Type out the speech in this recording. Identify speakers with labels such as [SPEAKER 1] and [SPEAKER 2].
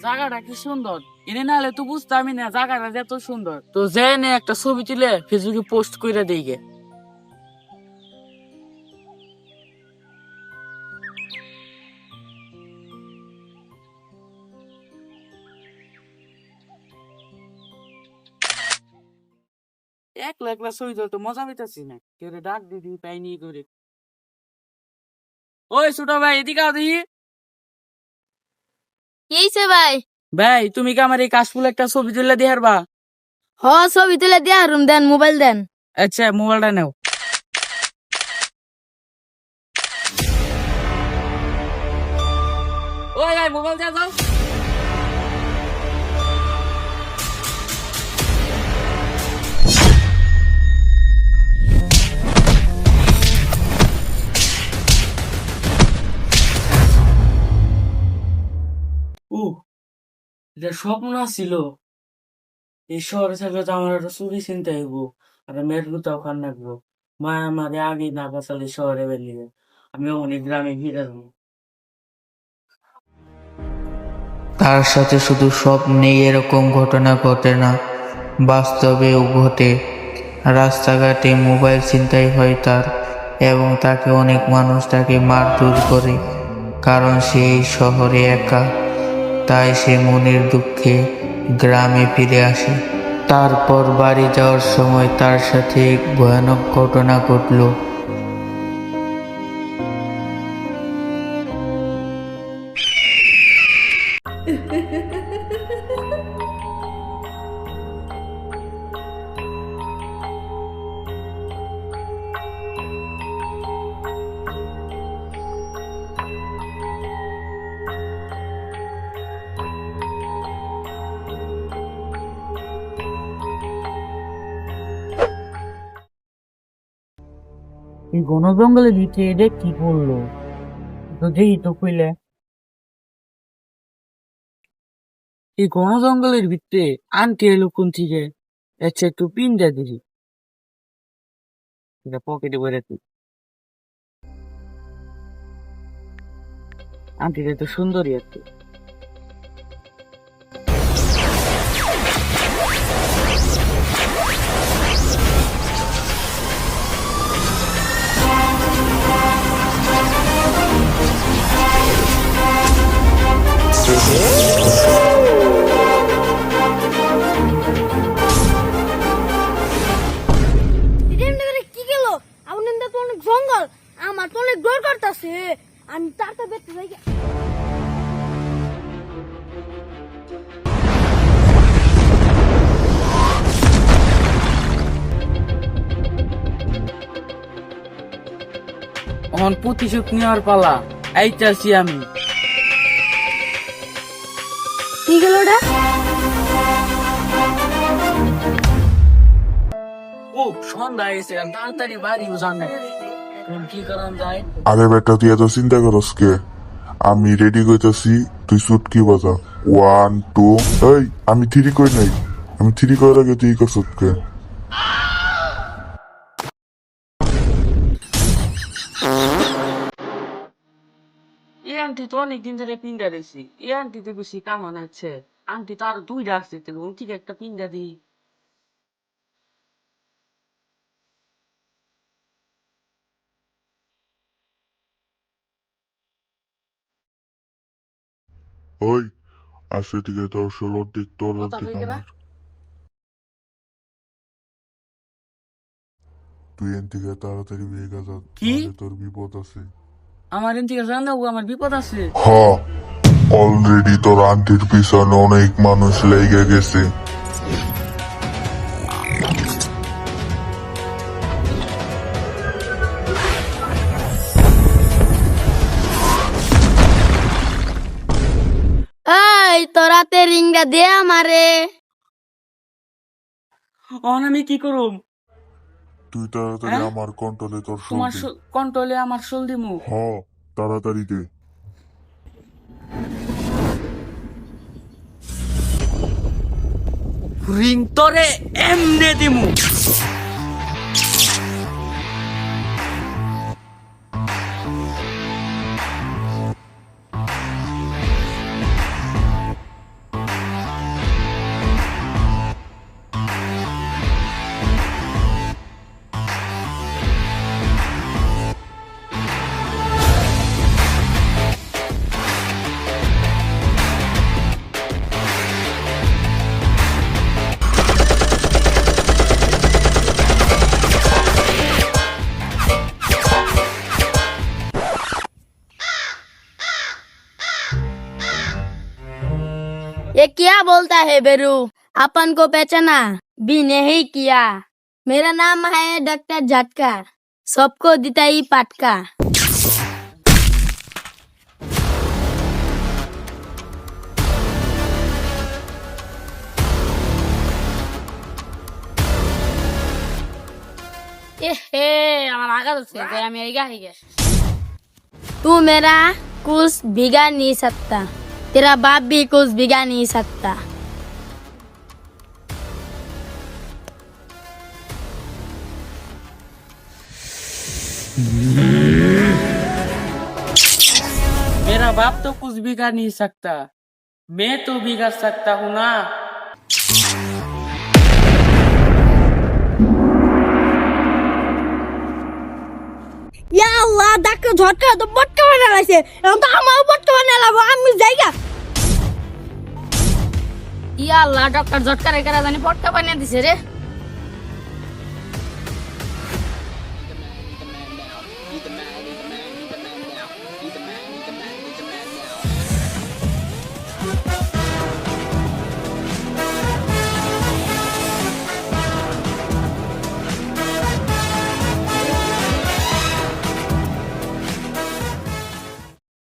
[SPEAKER 1] জায়গাটা কি সুন্দর, এনে নাহলে তো বুঝতামই না জায়গাটা যে এত সুন্দর। তো জেনে একটা ছবি তুলে ফেসবুকে পোস্ট করে দিই গে। একলা একলা ছবি তুলতে মজা পেতেছি না, কেউ ডাক দিদি পাইনি করে। ওই ছোট ভাই এদিকে আও দেখি।
[SPEAKER 2] কি হইছে ভাই?
[SPEAKER 1] ভাই তুমি কি আমার এই কাশফুল একটা ছবি তুলে দিয়ে হারবা?
[SPEAKER 2] হ, ছবি তুলে দিয়া রুম দেন, মোবাইল দেন।
[SPEAKER 1] আচ্ছা মোবাইলটা নাও। ওই ভাই মোবাইল দিয়ে যাও। এটা স্বপ্ন ছিল। এই শহরে থাকলে তো আমার একটা চুরি চিন্তা হইব, আর মেয়ের গুতাও খান রাখবো। মা আমারে আগে না বাঁচালে শহরে বেরিয়ে আমি অনেক গ্রামে ফিরে যাবো।
[SPEAKER 3] তার সাথে শুধু স্বপ্নেই এরকম ঘটনা ঘটে না, বাস্তবেও ঘটে। রাস্তাঘাটে মোবাইল ছিনতাই হয় তার, এবং তাকে অনেক মানুষ তাকে মারধর করে, কারণ সে এই শহরে একা। তাই সে মনের দুঃখে গ্রামে ফিরে আসে। তারপর বাড়ি যাওয়ার সময় তার সাথে এক ভয়ানক ঘটনা ঘটলো।
[SPEAKER 1] এই ঘন জঙ্গলের ভিতরে এটা কি করলো? তো দেখি তো কইলে। এই ঘন জঙ্গলের ভিতরে আনটি এলো কোন থেকে? আচ্ছা একটু পিন দিয়ে দিছি, এটা পকেটে ভরে তুই। আন্টিটা তো সুন্দরী আর কি।
[SPEAKER 2] কি গেল? আপনার তো অনেক জঙ্গল, আমার তো অনেক ডর করতেছে। আমি তাড়াতাড়ি দেখতে যাই।
[SPEAKER 1] আমার প্রতিশোধ নেওয়ার পালা, আইতাছি আমি।
[SPEAKER 2] কি গেল ওটা?
[SPEAKER 1] ও সন্ধ্যা হয়েছে, তাড়াতাড়ি বাড়ি জানে কি করান যায়।
[SPEAKER 4] আরে বেটা তুই এত চিন্তা করস কে? আমি রেডি কইতাছি, তুই চুটকি বাজা। 1 2 এই আমি থ্রি কই নাই, আমি থ্রি করার আগে তুই কর চুটকে।
[SPEAKER 1] এই আন্টি তো অনেকদিন ধরে পিন্ডা দিছি, এই আন্টি তো বেশি কামান আছে। আন্টি তার দুই ডাকছে, ঠিক একটা পিন্ডা দিই।
[SPEAKER 4] ওই আসলে দিকে তোর ষোলোর দিক তোর
[SPEAKER 1] কথা
[SPEAKER 4] দিক
[SPEAKER 1] কই না।
[SPEAKER 4] আমার, তুই এন থেকে তাড়াতাড়ি বেরিয়ে যা,
[SPEAKER 1] কি?
[SPEAKER 4] নাহলে তোর বিপদ আছে।
[SPEAKER 1] আমার এন থেকে জান দাও, আমার বিপদ আছে।
[SPEAKER 4] হ, অলরেডি তোর আন্টির পিছনে অনেক মানুষ লেগে গেছে।
[SPEAKER 2] এই তোরাতে রিংটা দে আমারে।
[SPEAKER 1] অন আমি কি করুম?
[SPEAKER 4] তুই তাড়াতাড়ি
[SPEAKER 1] হ্যাঁ?
[SPEAKER 4] আমার কন্ট্রোলে তোর
[SPEAKER 1] তোমার
[SPEAKER 4] শোল দে।
[SPEAKER 1] কন্ট্রোলে আমার শোল দিমু।
[SPEAKER 4] হ, তাড়াতাড়ি দে।
[SPEAKER 1] রিং তোরে এমনে দিমু।
[SPEAKER 2] ये क्या बोलता है बेरू? अपन को पहचाना भी नहीं किया। मेरा नाम है डॉक्टर झटका, सबको देता ही पटका। तू मेरा कुछ बिगाड़ नहीं सकता, तेरा बाप भी कुछ बिगाड़ नहीं सकता।
[SPEAKER 1] मेरा बाप तो कुछ बिगाड़ नहीं सकता, मैं तो बिगाड़ सकता हूँ ना।
[SPEAKER 2] या अल्लाह, ডাক্তার ঝটকা তো পটকা বানা লাইছে, এখন তো আমারও পটকা বানা লাগবো, আমি যাইগা। ইয়া আল্লাহ, ডক্টর ঝটকা রে কারা জানি পটকা বানিয়ে দিছে রে।